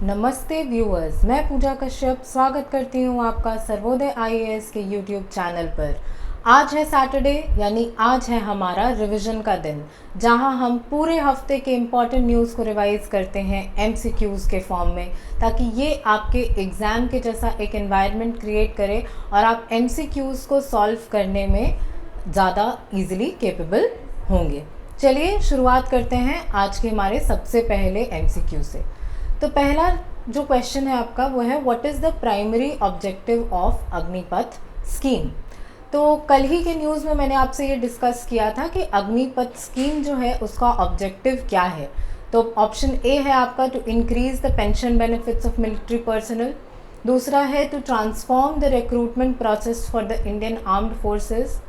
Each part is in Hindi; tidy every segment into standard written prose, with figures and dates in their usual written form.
नमस्ते व्यूअर्स, मैं पूजा कश्यप स्वागत करती हूँ आपका सर्वोदय आईएएस के यूट्यूब चैनल पर। आज है सैटरडे, यानी आज है हमारा रिवीजन का दिन, जहाँ हम पूरे हफ्ते के इम्पॉर्टेंट न्यूज़ को रिवाइज करते हैं एमसीक्यूज़ के फॉर्म में, ताकि ये आपके एग्ज़ाम के जैसा एक एनवायरनमेंट क्रिएट करे और आप एमसीक्यूज़ को सॉल्व करने में ज़्यादा ईजिली कैपेबल होंगे। चलिए शुरुआत करते हैं आज के हमारे सबसे पहले एमसीक्यू से। तो पहला जो क्वेश्चन है आपका वो है, what is the primary objective of Agnipath scheme. तो कल ही के न्यूज़ में मैंने आपसे ये डिस्कस किया था कि अग्निपथ स्कीम जो है उसका ऑब्जेक्टिव क्या है। तो ऑप्शन ए है आपका to increase the pension benefits of military personnel, दूसरा है to transform the recruitment process for the Indian armed forces,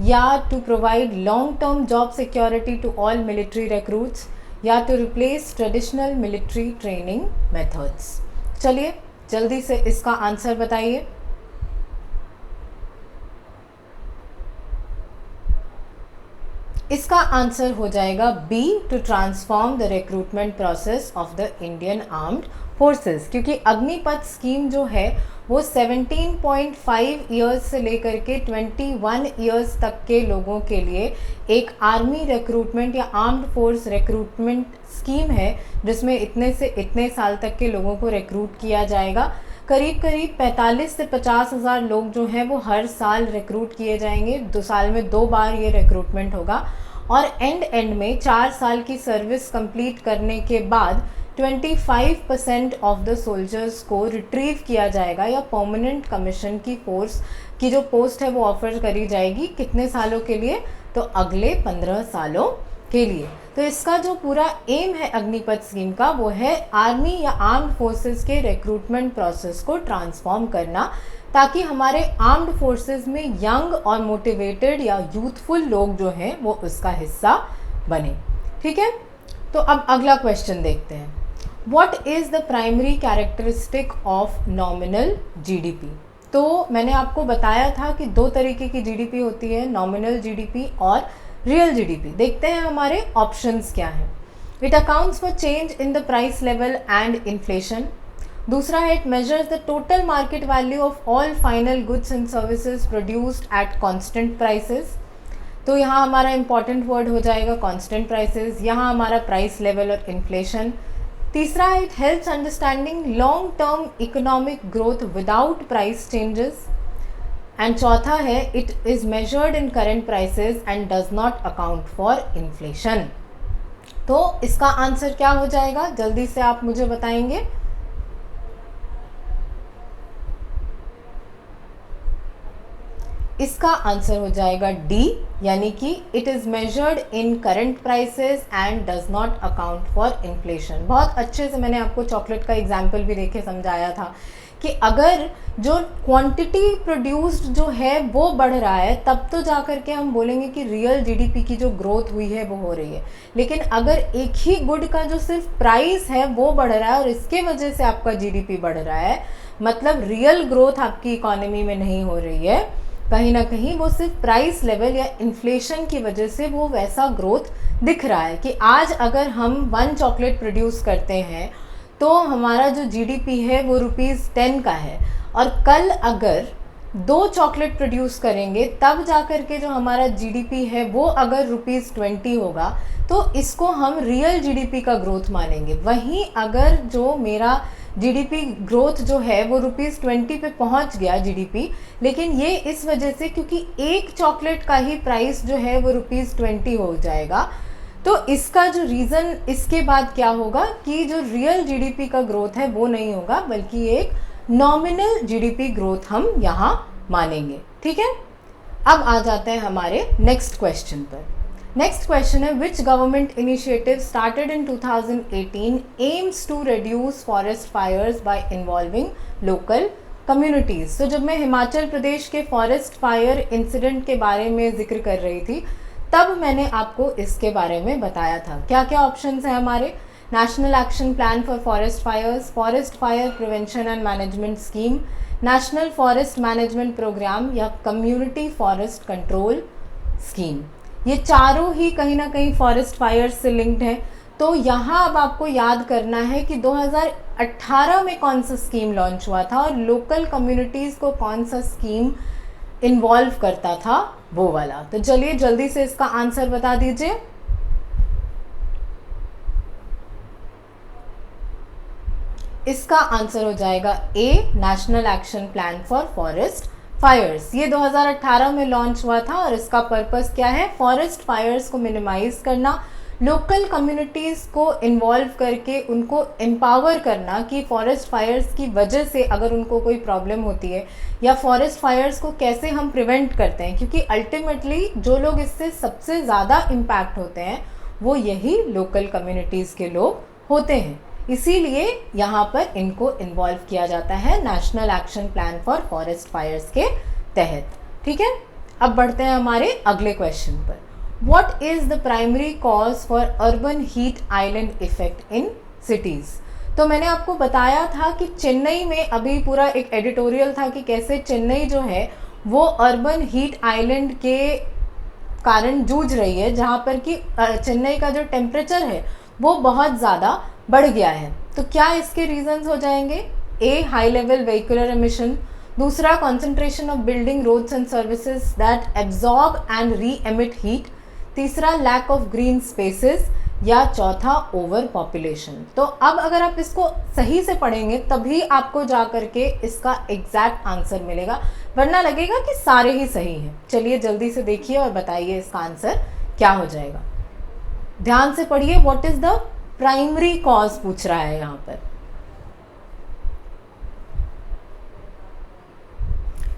या to provide long term job security to all military recruits, या to replace traditional military training methods. चलिए जल्दी से इसका आंसर बताइए। इसका आंसर हो जाएगा B, to transform the recruitment process of the Indian armed forces, क्योंकि अग्निपथ स्कीम जो है वो 17.5 ईयर्स से लेकर के 21 ईयर्स तक के लोगों के लिए एक आर्मी रिक्रूटमेंट या आर्म्ड फोर्स रिक्रूटमेंट स्कीम है, जिसमें इतने से इतने साल तक के लोगों को रिक्रूट किया जाएगा। करीब 45 से 50 हज़ार लोग जो हैं वो हर साल रिक्रूट किए जाएंगे। 2 साल में 2 बार ये रिक्रूटमेंट होगा और एंड में 4 साल की सर्विस कंप्लीट करने के बाद 25% ऑफ द सोल्जर्स को रिट्रीव किया जाएगा या परमानेंट कमीशन की फोर्स की जो पोस्ट है वो ऑफर करी जाएगी। कितने सालों के लिए? तो अगले 15 सालों के लिए। तो इसका जो पूरा एम है अग्निपथ स्कीम का वो है आर्मी या आर्म्ड फोर्सेस के रिक्रूटमेंट प्रोसेस को ट्रांसफॉर्म करना, ताकि हमारे आर्म्ड फोर्सेस में यंग और मोटिवेटेड या यूथफुल लोग जो हैं वो उसका हिस्सा बने। ठीक है, तो अब अगला क्वेश्चन देखते हैं। What is the primary characteristic of nominal GDP. तो मैंने आपको बताया था कि 2 तरीके की जीडीपी होती है, नॉमिनल जीडीपी और रियल जीडीपी। देखते हैं हमारे ऑप्शंस क्या हैं। It accounts for change in the price level and inflation, दूसरा है it measures the total market value of all final goods and services produced at constant prices. तो यहाँ हमारा इंपॉर्टेंट वर्ड हो जाएगा कांस्टेंट प्राइसेस, यहाँ हमारा प्राइस लेवल और इन्फ्लेशन। तीसरा है it helps understanding long term economic growth without price changes, and चौथा है it is measured in current prices and does not account for inflation. तो इसका आंसर क्या हो जाएगा, जल्दी से आप मुझे बताएंगे। इसका आंसर हो जाएगा डी, यानी कि it is measured in current prices and does not account for inflation. बहुत अच्छे से मैंने आपको चॉकलेट का एग्जाम्पल भी देके समझाया था कि अगर जो क्वांटिटी प्रोड्यूस्ड जो है वो बढ़ रहा है तब तो जा कर के हम बोलेंगे कि रियल जीडीपी की जो ग्रोथ हुई है वो हो रही है। लेकिन अगर एक ही गुड का जो सिर्फ प्राइस है वो बढ़ रहा है और इसके वजह से आपका जीडीपी बढ़ रहा है, मतलब रियल ग्रोथ आपकी इकोनॉमी में नहीं हो रही है, कहीं ना कहीं वो सिर्फ प्राइस लेवल या इन्फ्लेशन की वजह से वो वैसा ग्रोथ दिख रहा है कि आज अगर हम 1 चॉकलेट प्रोड्यूस करते हैं तो हमारा जो जीडीपी है वो ₹10 का है, और कल अगर 2 चॉकलेट प्रोड्यूस करेंगे तब जा कर के जो हमारा जीडीपी है वो अगर ₹20 होगा तो इसको हम रियल जीडीपी का ग्रोथ मानेंगे। वहीं अगर जो मेरा जीडीपी ग्रोथ जो है वो ₹20 पे पहुंच गया जीडीपी, लेकिन ये इस वजह से क्योंकि एक चॉकलेट का ही प्राइस जो है वो ₹20 हो जाएगा, तो इसका जो रीज़न इसके बाद क्या होगा कि जो रियल जीडीपी का ग्रोथ है वो नहीं होगा, बल्कि एक नॉमिनल जीडीपी ग्रोथ हम यहाँ मानेंगे। ठीक है, अब आ जाते हैं हमारे नेक्स्ट क्वेश्चन पर। नेक्स्ट क्वेश्चन है, which government initiative started in 2018 aims to reduce forest fires by involving local communities. तो जब मैं हिमाचल प्रदेश के फॉरेस्ट फायर इंसिडेंट के बारे में जिक्र कर रही थी तब मैंने आपको इसके बारे में बताया था। क्या क्या ऑप्शंस हैं हमारे? National action plan for forest fires, forest fire prevention and management scheme, national forest management programme या कम्युनिटी फॉरेस्ट कंट्रोल स्कीम। ये चारों ही कहीं ना कहीं फॉरेस्ट फायर्स से लिंक्ड हैं। तो यहाँ अब आपको याद करना है कि 2018 में कौन सा स्कीम लॉन्च हुआ था और लोकल कम्युनिटीज़ को कौन सा स्कीम इन्वॉल्व करता था, वो वाला। तो चलिए जल्दी से इसका आंसर बता दीजिए। इसका आंसर हो जाएगा A, national action plan for forest fires. ये 2018 में लॉन्च हुआ था और इसका पर्पस क्या है? फॉरेस्ट फायर्स को मिनिमाइज करना, लोकल कम्युनिटीज़ को इन्वॉल्व करके उनको एम्पावर करना कि फॉरेस्ट फायर्स की वजह से अगर उनको कोई प्रॉब्लम होती है या फॉरेस्ट फायर्स को कैसे हम प्रिवेंट करते हैं, क्योंकि अल्टीमेटली जो लोग इससे सबसे ज़्यादा इम्पैक्ट होते हैं वो यही लोकल कम्युनिटीज़ के लोग होते हैं। इसीलिए यहाँ पर इनको इन्वॉल्व किया जाता है national action plan for forest Fyers के तहत। ठीक है, अब बढ़ते हैं हमारे अगले क्वेश्चन पर। What is the primary cause for urban heat island effect in cities? तो मैंने आपको बताया था कि चेन्नई में अभी पूरा एक एडिटोरियल था कि कैसे चेन्नई जो है वो अर्बन हीट आइलैंड के कारण जूझ रही है, जहाँ पर कि चेन्नई का जो टेम्परेचर है वो बहुत ज़्यादा बढ़ गया है। तो क्या इसके रीजंस हो जाएंगे? A, high level vehicular emission, दूसरा concentration of building, roads and services that absorb and re emit heat, तीसरा लैक ऑफ ग्रीन स्पेसेस, या चौथा ओवर पॉपुलेशन। तो अब अगर आप इसको सही से पढ़ेंगे तभी आपको जा करके इसका एग्जैक्ट आंसर मिलेगा, वरना लगेगा कि सारे ही सही हैं। चलिए जल्दी से देखिए और बताइए इसका आंसर क्या हो जाएगा। ध्यान से पढ़िए, what is the primary cause पूछ रहा है यहाँ पर।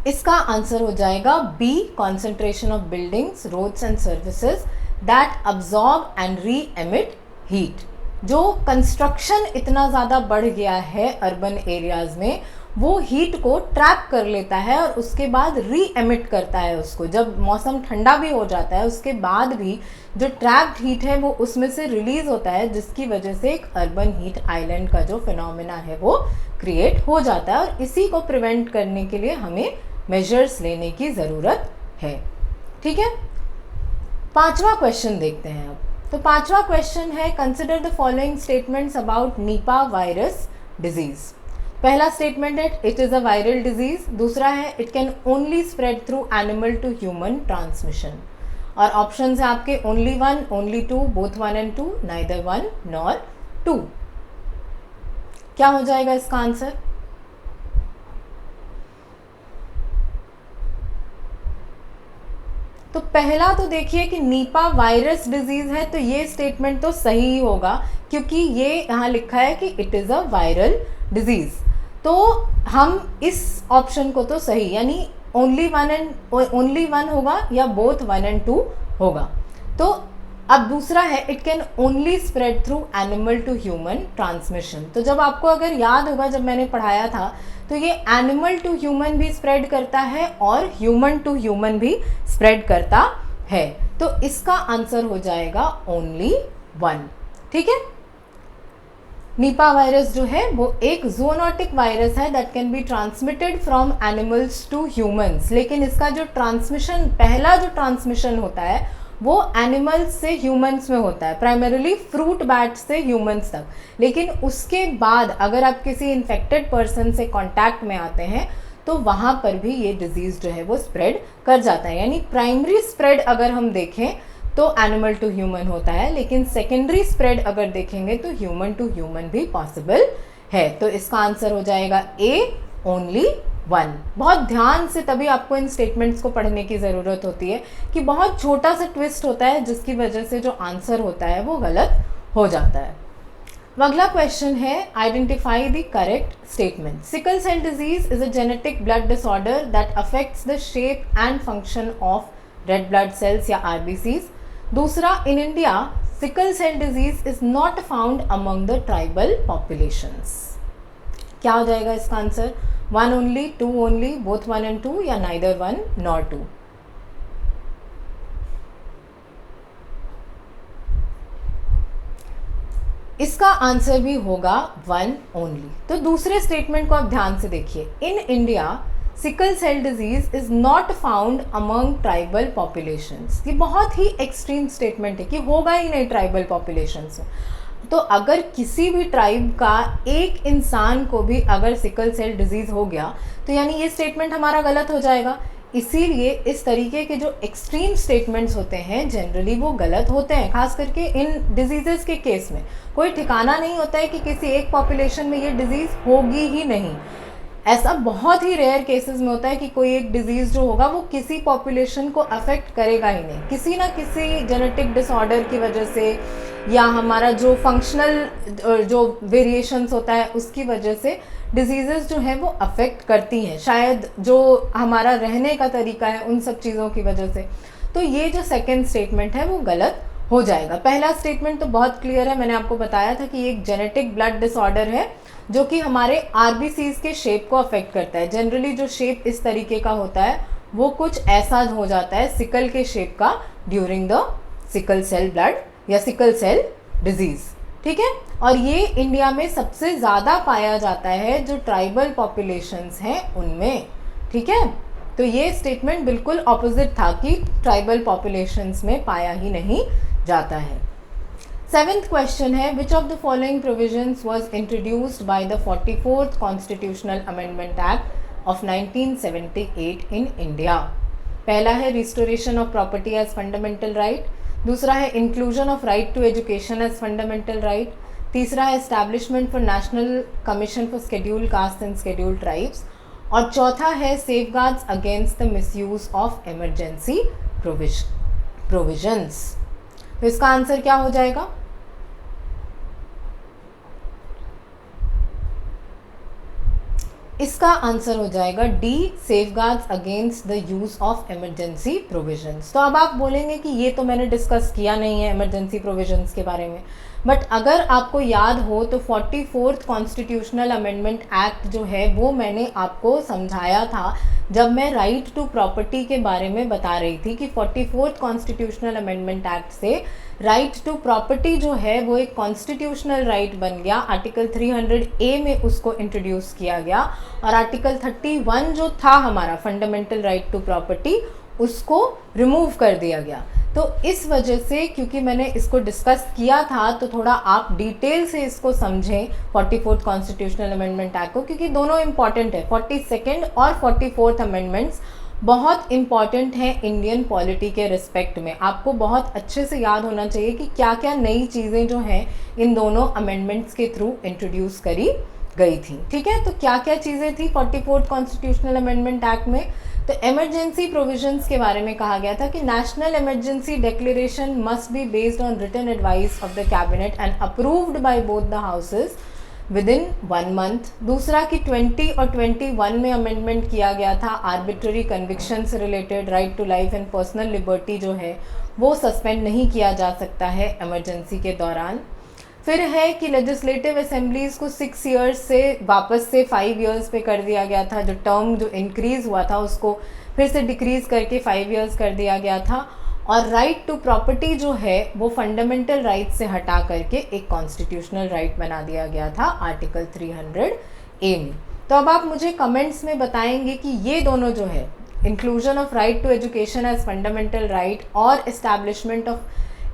इसका आंसर हो जाएगा B, concentration of buildings, roads and services that absorb and re emit heat. जो कंस्ट्रक्शन इतना ज़्यादा बढ़ गया है अर्बन एरियाज़ में, वो हीट को ट्रैप कर लेता है और उसके बाद री एमिट करता है उसको। जब मौसम ठंडा भी हो जाता है उसके बाद भी जो ट्रैप्ड हीट है वो उसमें से रिलीज़ होता है, जिसकी वजह से एक अर्बन हीट आइलैंड का जो फिनोमेना है वो क्रिएट हो जाता है। और इसी को प्रिवेंट करने के लिए हमें मेजर्स लेने की ज़रूरत है। ठीक है, पांचवा क्वेश्चन देखते हैं अब। तो पांचवा क्वेश्चन है, consider the following statements about Nipah virus disease. पहला स्टेटमेंट है it is a viral disease, दूसरा है it can only spread through animal to human transmission, और ऑप्शंस है आपके only one, only two, both one and two, neither one nor two. क्या हो जाएगा इसका आंसर? तो पहला तो देखिए कि नीपा वायरस डिजीज है, तो ये स्टेटमेंट तो सही ही होगा क्योंकि ये यहाँ लिखा है कि it is a viral disease. तो हम इस ऑप्शन को तो सही, यानी ओनली वन होगा या बोथ वन एंड टू होगा। तो अब दूसरा है it can only spread through animal to human transmission. तो जब आपको अगर याद होगा जब मैंने पढ़ाया था तो ये एनिमल टू ह्यूमन भी स्प्रेड करता है और ह्यूमन टू ह्यूमन भी स्प्रेड करता है। तो इसका आंसर हो जाएगा ओनली वन। ठीक है, निपा वायरस जो है वो एक जूनोटिक वायरस है that can be transmitted from animals to humans, लेकिन इसका जो ट्रांसमिशन, पहला जो ट्रांसमिशन होता है वो एनिमल्स से ह्यूमंस में होता है, प्राइमरीली फ्रूट बैट से ह्यूमंस तक। लेकिन उसके बाद अगर आप किसी इन्फेक्टेड पर्सन से कांटेक्ट में आते हैं तो वहाँ पर भी ये डिजीज़ जो है वो स्प्रेड कर जाता है। यानी प्राइमरी स्प्रेड अगर हम देखें तो एनिमल टू ह्यूमन होता है, लेकिन सेकेंडरी स्प्रेड अगर देखेंगे तो ह्यूमन टू ह्यूमन भी पॉसिबल है। तो इसका आंसर हो जाएगा ए, ओनली वन। बहुत ध्यान से तभी आपको इन स्टेटमेंट्स को पढ़ने की ज़रूरत होती है कि बहुत छोटा सा ट्विस्ट होता है जिसकी वजह से जो आंसर होता है वो गलत हो जाता है। अगला क्वेश्चन है identify the correct statement. Sickle cell disease is a genetic blood disorder that affects the shape and function of red blood cells या आरबीसीज। दूसरा, in India sickle cell disease is not found among the tribal populations. क्या हो जाएगा इसका answer? One only, two only, both one and two, या नाइदर वन नॉर टू। इसका आंसर भी होगा वन ओनली। तो दूसरे स्टेटमेंट को आप ध्यान से देखिए, in India sickle cell disease is not found among tribal populations. ये बहुत ही एक्सट्रीम स्टेटमेंट है कि होगा ही नहीं ट्राइबल पॉपुलेशंस में। तो अगर किसी भी ट्राइब का एक इंसान को भी अगर सिकल सेल डिजीज़ हो गया तो यानी ये स्टेटमेंट हमारा गलत हो जाएगा। इसीलिए इस तरीके के जो एक्सट्रीम स्टेटमेंट्स होते हैं जनरली वो गलत होते हैं, खास करके इन डिजीज़ेस के केस में कोई ठिकाना नहीं होता है कि किसी एक पॉपुलेशन में ये डिज़ीज़ होगी ही नहीं। ऐसा बहुत ही रेयर केसेस में होता है कि कोई एक डिजीज़ जो होगा वो किसी पॉपुलेशन को अफेक्ट करेगा ही नहीं, किसी ना किसी जेनेटिक डिसऑर्डर की वजह से या हमारा जो फंक्शनल जो वेरिएशंस होता है उसकी वजह से डिजीज़ेस जो है वो अफेक्ट करती हैं, शायद जो हमारा रहने का तरीका है उन सब चीज़ों की वजह से। तो ये जो सेकेंड स्टेटमेंट है वो गलत हो जाएगा। पहला स्टेटमेंट तो बहुत क्लियर है, मैंने आपको बताया था कि ये एक जेनेटिक ब्लड डिसऑर्डर है जो कि हमारे आरबीसीज के शेप को अफेक्ट करता है। जनरली जो शेप इस तरीके का होता है वो कुछ ऐसा हो जाता है सिकल के शेप का during the sickle cell blood या सिकल सेल डिजीज़, ठीक है। और ये इंडिया में सबसे ज़्यादा पाया जाता है जो ट्राइबल पॉपुलेशंस हैं उनमें, ठीक है। तो ये स्टेटमेंट बिल्कुल ऑपोजिट था कि ट्राइबल पॉपुलेशंस में पाया ही नहीं जाता है। सेवेंथ क्वेश्चन है, which of the following provisions was introduced by the 44th constitutional amendment act of 1978 in India. पहला है restoration of property as fundamental right, दूसरा है inclusion of right to education as fundamental right, तीसरा है establishment for national commission for scheduled caste and scheduled tribes, और चौथा है safeguards against the misuse of emergency provisions. तो इसका आंसर क्या हो जाएगा? इसका आंसर हो जाएगा D, safeguards against the use of emergency provisions. तो अब आप बोलेंगे कि ये तो मैंने डिस्कस किया नहीं है इमरजेंसी प्रोविजंस के बारे में, बट अगर आपको याद हो तो 44th कॉन्स्टिट्यूशनल अमेंडमेंट एक्ट जो है वो मैंने आपको समझाया था जब मैं राइट टू प्रॉपर्टी के बारे में बता रही थी कि 44th कॉन्स्टिट्यूशनल अमेंडमेंट एक्ट से राइट टू प्रॉपर्टी जो है वो एक कॉन्स्टिट्यूशनल राइट बन गया। आर्टिकल 300A में उसको इंट्रोड्यूस किया गया और आर्टिकल 31 जो था हमारा फंडामेंटल राइट टू प्रॉपर्टी उसको रिमूव कर दिया गया। तो इस वजह से क्योंकि मैंने इसको डिस्कस किया था तो थोड़ा आप डिटेल से इसको समझें 44th कॉन्स्टिट्यूशनल अमेंडमेंट एक्ट को, क्योंकि दोनों इंपॉर्टेंट है। 42nd और 44th अमेंडमेंट्स बहुत इंपॉर्टेंट है इंडियन पॉलिटी के रिस्पेक्ट में। आपको बहुत अच्छे से याद होना चाहिए कि क्या क्या नई चीज़ें जो हैं इन दोनों अमेंडमेंट्स के थ्रू इंट्रोड्यूस करी गई थी, ठीक है। तो क्या क्या चीज़ें थी 44th कॉन्स्टिट्यूशनल अमेंडमेंट एक्ट में? तो इमरजेंसी प्रोविजंस के बारे में कहा गया था कि national emergency declaration must be based on written advice of the cabinet and approved by both the houses within 1 month। दूसरा कि 20 और 21 में अमेंडमेंट किया गया था आर्बिट्ररी कन्विक्शन से related right to life and personal liberty जो है वो सस्पेंड नहीं किया जा सकता है इमरजेंसी के दौरान। फिर है कि लेजिस्लेटिव असेंबलीज़ को 6 years से वापस से 5 years पे कर दिया गया था। जो टर्म जो इंक्रीज़ हुआ था उसको फिर से डिक्रीज़ करके 5 years कर दिया गया था। और राइट टू प्रॉपर्टी जो है वो फंडामेंटल राइट से हटा करके एक कॉन्स्टिट्यूशनल राइट बना दिया गया था आर्टिकल 300A में। तो अब आप मुझे कमेंट्स में बताएंगे कि ये दोनों जो है inclusion of right to education as fundamental right और establishment of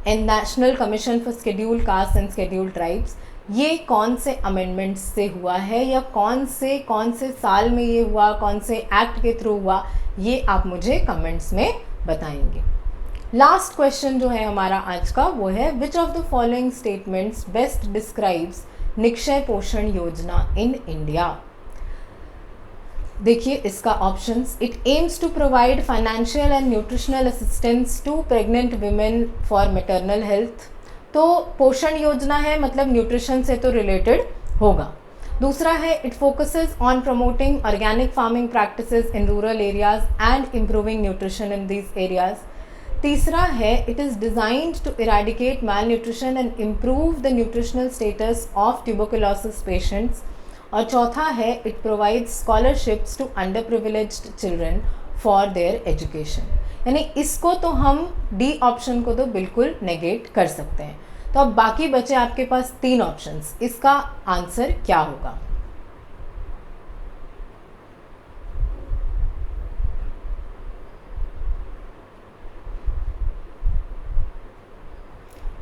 national commission for scheduled caste and scheduled tribes, ये कौन से अमेंडमेंट्स से हुआ है या कौन से साल में ये हुआ, कौन से एक्ट के थ्रू हुआ, ये आप मुझे कमेंट्स में बताएंगे। लास्ट क्वेश्चन जो है हमारा आज का वो है, which of the following statements best describes Nikshay Poshan Yojana in India? देखिए इसका options, it aims to provide financial and nutritional assistance to pregnant women for maternal health. तो पोषण योजना है मतलब न्यूट्रिशन से तो रिलेटेड होगा। दूसरा है it focuses on promoting organic farming practices in rural areas and improving nutrition in these areas. तीसरा है it is designed to eradicate malnutrition and improve the nutritional status of tuberculosis patients. और चौथा है it provides scholarships to underprivileged children for their education. यानी इसको तो हम डी ऑप्शन को तो बिल्कुल नेगेट कर सकते हैं। तो अब बाकी बचे आपके पास 3 ऑप्शंस, इसका आंसर क्या होगा?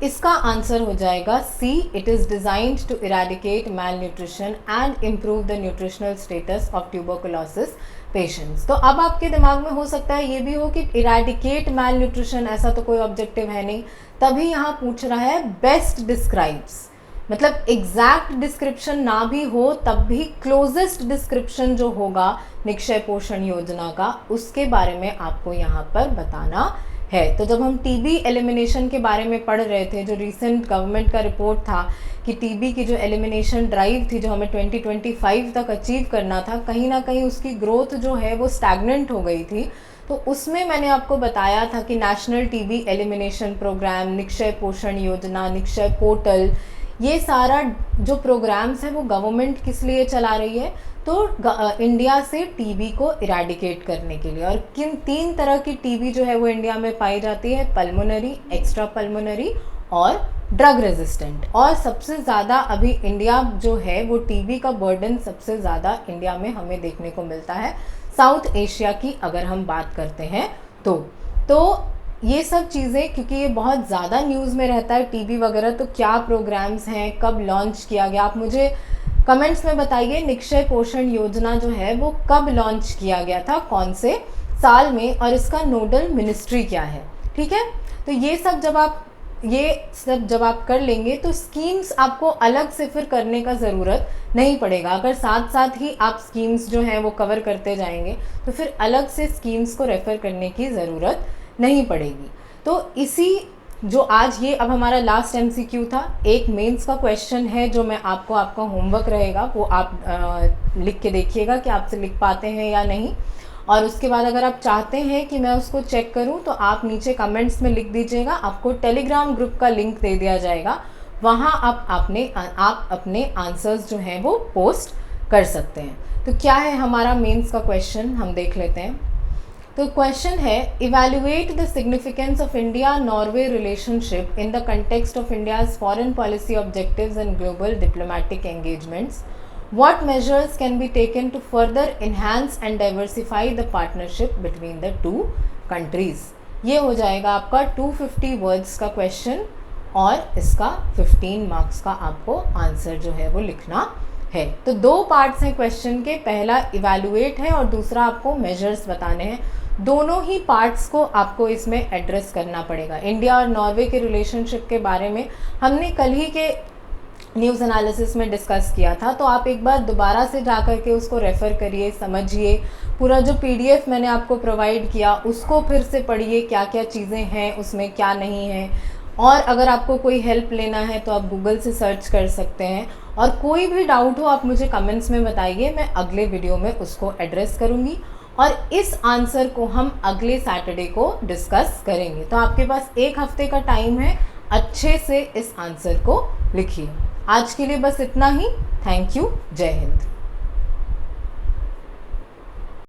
इसका आंसर हो जाएगा C, it is designed to eradicate malnutrition and improve the nutritional status of tuberculosis patients. तो अब आपके दिमाग में हो सकता है ये भी हो कि इरेडिकेट मैल न्यूट्रिशन, ऐसा तो कोई ऑब्जेक्टिव है नहीं, तभी यहाँ पूछ रहा है बेस्ट डिस्क्राइब्स, मतलब एग्जैक्ट डिस्क्रिप्शन ना भी हो तब भी क्लोजेस्ट डिस्क्रिप्शन जो होगा निक्षय पोषण योजना का, उसके बारे में आपको यहाँ पर बताना है। तो जब हम टीबी एलिमिनेशन के बारे में पढ़ रहे थे, जो रिसेंट गवर्नमेंट का रिपोर्ट था कि टीबी की जो एलिमिनेशन ड्राइव थी जो हमें 2025 तक अचीव करना था, कहीं ना कहीं उसकी ग्रोथ जो है वो स्टैग्नेंट हो गई थी। तो उसमें मैंने आपको बताया था कि national TB elimination programme, Nikshay Poshan Yojana, Nikshay portal, ये सारा जो प्रोग्राम्स है वो गवर्नमेंट किस लिए चला रही है, तो इंडिया से टीबी को इरेडिकेट करने के लिए। और किन 3 तरह की टीबी जो है वो इंडिया में पाई जाती है, पल्मोनरी, एक्स्ट्रा पल्मोनरी और ड्रग रेजिस्टेंट। और सबसे ज़्यादा अभी इंडिया जो है वो टीबी का बर्डन सबसे ज़्यादा इंडिया में हमें देखने को मिलता है साउथ एशिया की अगर हम बात करते हैं तो ये सब चीज़ें, क्योंकि ये बहुत ज़्यादा न्यूज़ में रहता है टीबी वगैरह, तो क्या प्रोग्राम्स हैं, कब लॉन्च किया गया, आप मुझे कमेंट्स में बताइए निक्षय पोषण योजना जो है वो कब लॉन्च किया गया था, कौन से साल में, और इसका नोडल मिनिस्ट्री क्या है। ठीक है, तो ये सब जब आप कर लेंगे तो स्कीम्स आपको अलग से फिर करने का ज़रूरत नहीं पड़ेगा। अगर साथ साथ ही आप स्कीम्स जो हैं वो कवर करते जाएंगे तो फिर अलग से स्कीम्स को रेफ़र करने की ज़रूरत नहीं पड़ेगी। तो इसी जो आज ये अब हमारा लास्ट एमसीक्यू था, एक मेंस का क्वेश्चन है जो मैं आपका होमवर्क रहेगा वो आप लिख के देखिएगा कि आपसे लिख पाते हैं या नहीं। और उसके बाद अगर आप चाहते हैं कि मैं उसको चेक करूं तो आप नीचे कमेंट्स में लिख दीजिएगा, आपको टेलीग्राम ग्रुप का लिंक दे दिया जाएगा, वहाँ आप अपने आंसर्स जो हैं वो पोस्ट कर सकते हैं। तो क्या है हमारा मेंस का क्वेश्चन, हम देख लेते हैं। तो क्वेश्चन है, evaluate the significance of India Norway relationship in the context of India's foreign policy objectives and global diplomatic engagements. What measures can be taken to further enhance and diversify the partnership between the two countries? ये हो जाएगा आपका 250 वर्ड्स का क्वेश्चन और इसका 15 मार्क्स का आपको आंसर जो है वो लिखना है। तो 2 पार्ट्स हैं क्वेश्चन के, पहला इवैल्यूएट है और दूसरा आपको मेजर्स बताने हैं। दोनों ही पार्ट्स को आपको इसमें एड्रेस करना पड़ेगा। इंडिया और नॉर्वे के रिलेशनशिप के बारे में हमने कल ही के न्यूज़ एनालिसिस में डिस्कस किया था, तो आप एक बार दोबारा से जा कर के उसको रेफ़र करिए, समझिए, पूरा जो पीडीएफ मैंने आपको प्रोवाइड किया उसको फिर से पढ़िए, क्या क्या चीज़ें हैं उसमें, क्या नहीं है। और अगर आपको कोई हेल्प लेना है तो आप गूगल से सर्च कर सकते हैं, और कोई भी डाउट हो आप मुझे कमेंट्स में बताइए, मैं अगले वीडियो में उसको एड्रेस करूँगी और इस आंसर को हम अगले सैटरडे को डिस्कस करेंगे। तो आपके पास 1 हफ्ते का टाइम है, अच्छे से इस आंसर को लिखिए। आज के लिए बस इतना ही। Thank you. जय हिंद।